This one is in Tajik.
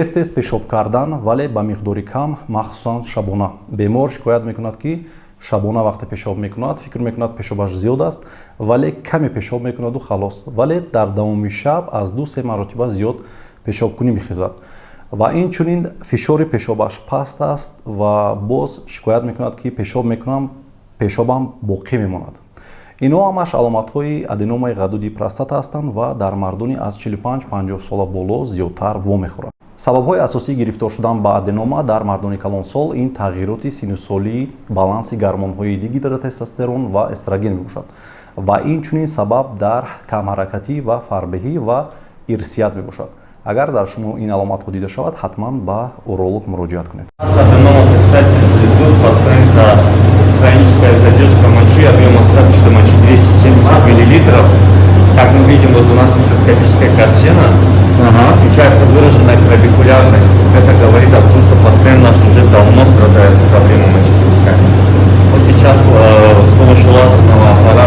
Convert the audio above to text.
тез пешоб кардан, вале ба миқдори кам, махсусан шабона. Бемор шикоят мекунад ки шабона вақте пешоб мекунад, фикр мекунад пешобаш зиёд аст, вале каме пешоб мекунаду халос. Вале дар давоми шаб аз 2-3 маротиба зиёд пешобкунӣ мехезад. Ва инчунин фишори пешобаш паст аст ва боз шикоят мекунад ки пешоб мекунам, пешобам боқӣ мемонад. Инҳо ҳамаш аломатҳои аденомаи ғадуди простата ҳастанд ва дар мардони аз 45-50 сола боло зиёдтар вомехӯранд. Сабабҳои асосии гирифтор шудан ба аденома дар мардони калонсол ин тағйироти синусолии баланси гормонҳои дигидротестостерон ва эстроген мебошад ва инчунин сабаб дар камҳаракатӣ ва фарбеҳӣ ва ирсият мебошад. Агар дар шумо ин аломатҳо дида шавад, ҳатман ба уролог муроҷиат кунед. Аденома предстательных желез у пациента хроническая задержка мочи, объем остаточной мочи 270 мл. Как мы видим, вот у нас цистоскопическая картина, отличается выраженная трабекулярность. Это говорит о том, что пациент наш уже давно страдает от проблемы мочеиспускания. Вот сейчас с помощью лазерного аппарата